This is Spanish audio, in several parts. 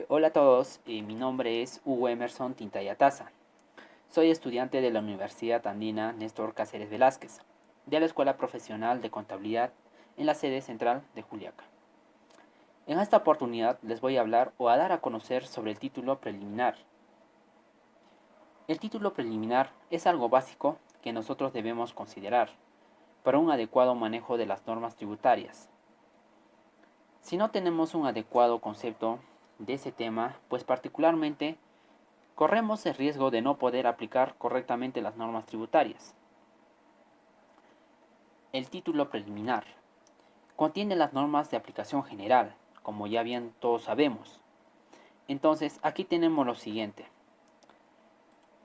Hola a todos, mi nombre es Hugo Emerson Tintayataza. Soy estudiante de la Universidad Andina Néstor Cáceres Velázquez, de la Escuela Profesional de Contabilidad en la sede central de Juliaca. En esta oportunidad les voy a hablar o a dar a conocer sobre el título preliminar. El título preliminar es algo básico que nosotros debemos considerar para un adecuado manejo de las normas tributarias. Si no tenemos un adecuado concepto de ese tema, pues particularmente corremos el riesgo de no poder aplicar correctamente las normas tributarias. El título preliminar contiene las normas de aplicación general, como ya bien todos sabemos. Entonces, aquí tenemos lo siguiente.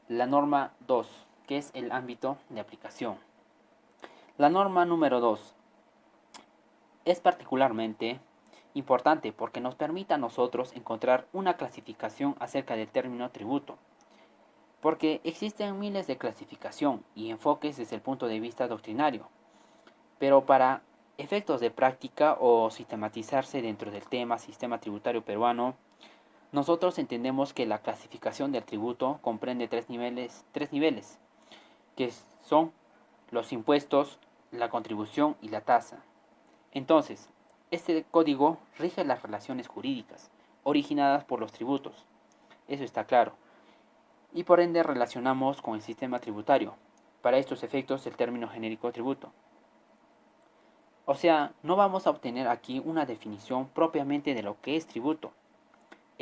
La norma 2, que es el ámbito de aplicación. La norma número 2 es particularmente importante porque nos permite a nosotros encontrar una clasificación acerca del término tributo, porque existen miles de clasificación y enfoques desde el punto de vista doctrinario, pero para efectos de práctica o sistematizarse dentro del tema sistema tributario peruano, nosotros entendemos que la clasificación del tributo comprende tres niveles, que son los impuestos, la contribución y la tasa. Entonces, este código rige las relaciones jurídicas originadas por los tributos, eso está claro, y por ende relacionamos con el sistema tributario. Para estos efectos, el término genérico tributo. O sea, no vamos a obtener aquí una definición propiamente de lo que es tributo,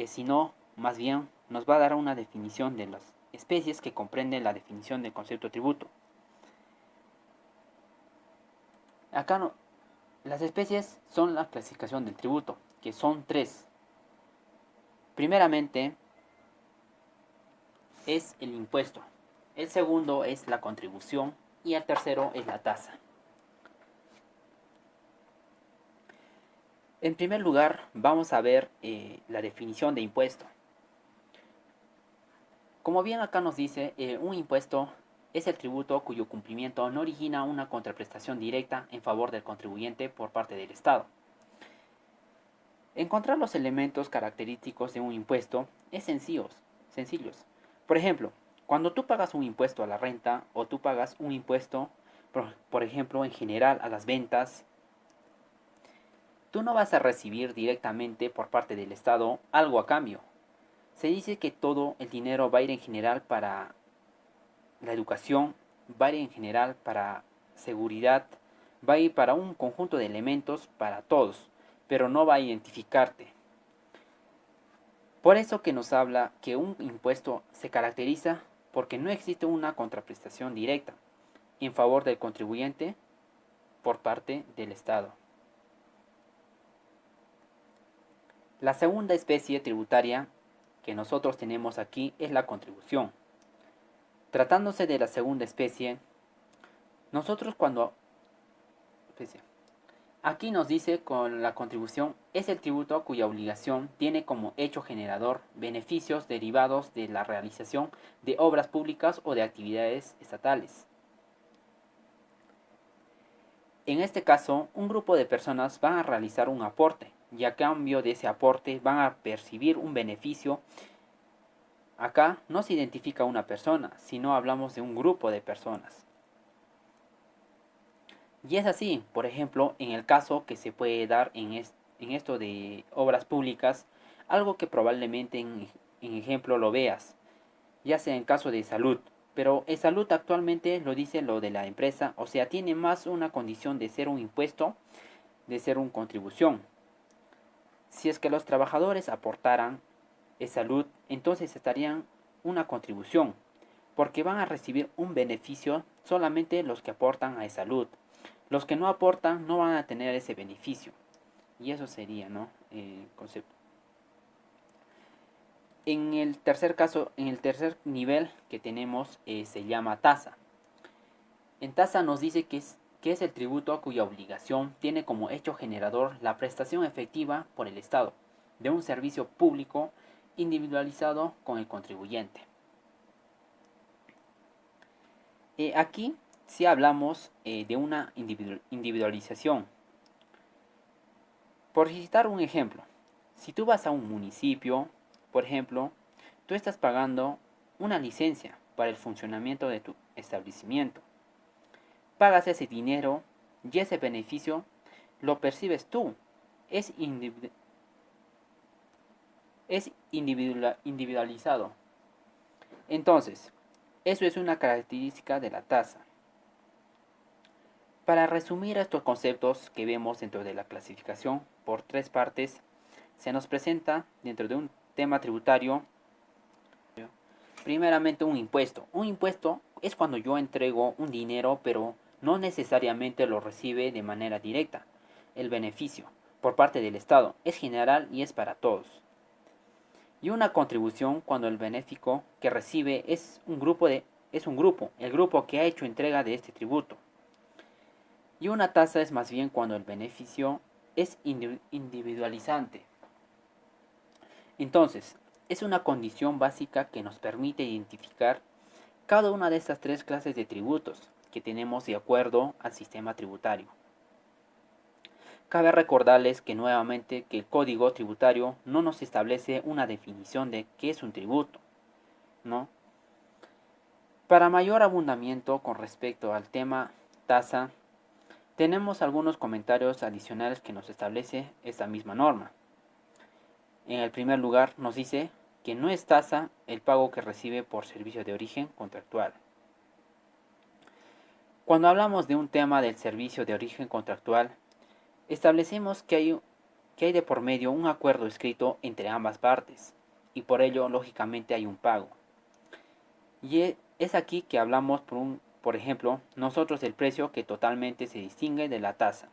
sino más bien nos va a dar una definición de las especies que comprende la definición del concepto tributo. Acá no, las especies son la clasificación del tributo, que son tres. Primeramente es el impuesto, el segundo es la contribución y el tercero es la tasa. En primer lugar, vamos a ver la definición de impuesto. Como bien acá nos dice, un impuesto es el tributo cuyo cumplimiento no origina una contraprestación directa en favor del contribuyente por parte del Estado. Encontrar los elementos característicos de un impuesto es sencillos. Por ejemplo, cuando tú pagas un impuesto a la renta o tú pagas un impuesto, por ejemplo, en general a las ventas, tú no vas a recibir directamente por parte del Estado algo a cambio. Se dice que todo el dinero va a ir en general para la educación, va a ir en general para seguridad, va a ir para un conjunto de elementos para todos, pero no va a identificarte. Por eso que nos habla que un impuesto se caracteriza porque no existe una contraprestación directa en favor del contribuyente por parte del Estado. La segunda especie tributaria que nosotros tenemos aquí es la contribución. Tratándose de la segunda especie, nosotros cuando... Aquí nos dice con la contribución es el tributo cuya obligación tiene como hecho generador beneficios derivados de la realización de obras públicas o de actividades estatales. En este caso, un grupo de personas van a realizar un aporte y a cambio de ese aporte van a percibir un beneficio. Acá no se identifica una persona, sino hablamos de un grupo de personas. Y es así, por ejemplo, en el caso que se puede dar en esto de obras públicas, algo que probablemente en ejemplo lo veas, ya sea en caso de salud, pero en salud actualmente lo dice lo de la empresa, o sea, tiene más una condición de ser un impuesto, de ser una contribución. Si es que los trabajadores aportaran salud, entonces estarían una contribución, porque van a recibir un beneficio solamente los que aportan a salud. Los que no aportan no van a tener ese beneficio. Y eso sería, ¿no? El concepto. En el tercer caso, en el tercer nivel que tenemos se llama tasa. En tasa nos dice que es el tributo cuya obligación tiene como hecho generador la prestación efectiva por el Estado de un servicio público individualizado con el contribuyente. Aquí sí hablamos de una individualización. Por citar un ejemplo, Si tú vas a un municipio, por ejemplo, tú estás pagando una licencia para el funcionamiento de tu establecimiento. Pagas ese dinero y ese beneficio lo percibes tú. Es, individualizado. Entonces, eso es una característica de la tasa. Para resumir estos conceptos que vemos dentro de la clasificación por tres partes, se nos presenta dentro de un tema tributario, primeramente un impuesto. Un impuesto es cuando yo entrego un dinero, pero no necesariamente lo recibe de manera directa. El beneficio por parte del Estado es general y es para todos. Y una contribución cuando el benéfico que recibe es un grupo, el grupo que ha hecho entrega de este tributo. Y una tasa es más bien cuando el beneficio es individualizante. Entonces, es una condición básica que nos permite identificar cada una de estas tres clases de tributos que tenemos de acuerdo al sistema tributario. Cabe recordarles que nuevamente que el Código Tributario no nos establece una definición de qué es un tributo, ¿no? Para mayor abundamiento con respecto al tema tasa, tenemos algunos comentarios adicionales que nos establece esta misma norma. En el primer lugar nos dice que no es tasa el pago que recibe por servicio de origen contractual. Cuando hablamos de un tema del servicio de origen contractual, establecemos que hay de por medio un acuerdo escrito entre ambas partes y por ello lógicamente hay un pago. Y es aquí que hablamos por ejemplo, nosotros del precio que totalmente se distingue de la tasa.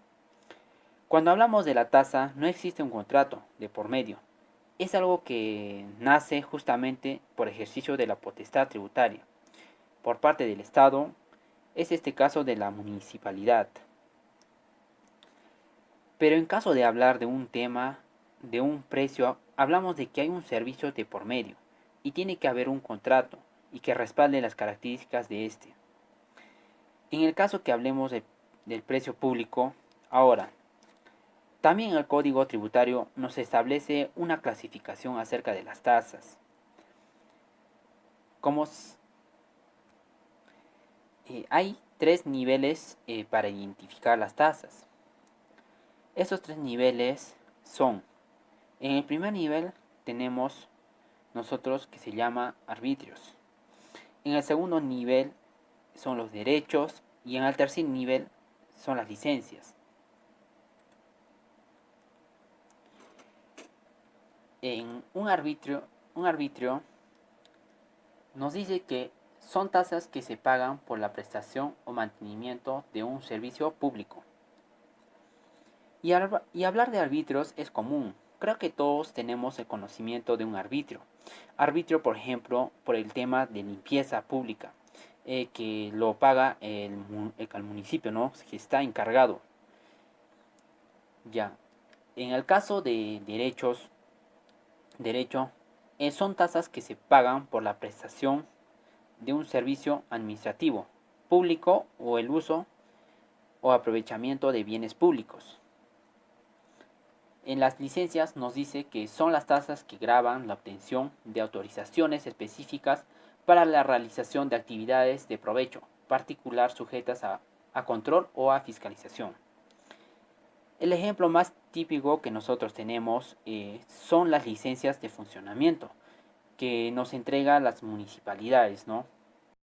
Cuando hablamos de la tasa no existe un contrato de por medio. Es algo que nace justamente por ejercicio de la potestad tributaria por parte del Estado, es este caso de la municipalidad. Pero en caso de hablar de un tema, de un precio, hablamos de que hay un servicio de por medio y tiene que haber un contrato y que respalde las características de este. En el caso que hablemos del precio público, ahora, también el Código Tributario nos establece una clasificación acerca de las tasas. Hay tres niveles para identificar las tasas. Esos tres niveles son, en el primer nivel tenemos nosotros que se llama arbitrios. En el segundo nivel son los derechos y en el tercer nivel son las licencias. En un arbitrio nos dice que son tasas que se pagan por la prestación o mantenimiento de un servicio público. Y hablar de arbitrios es común. Creo que todos tenemos el conocimiento de un arbitrio. Arbitrio, por ejemplo, por el tema de limpieza pública, que lo paga el municipio, ¿no? Que está encargado. Ya. En el caso de derecho, son tasas que se pagan por la prestación de un servicio administrativo, público o el uso o aprovechamiento de bienes públicos. En las licencias nos dice que son las tasas que gravan la obtención de autorizaciones específicas para la realización de actividades de provecho particular sujetas a control o a fiscalización. El ejemplo más típico que nosotros tenemos son las licencias de funcionamiento que nos entregan las municipalidades, ¿no?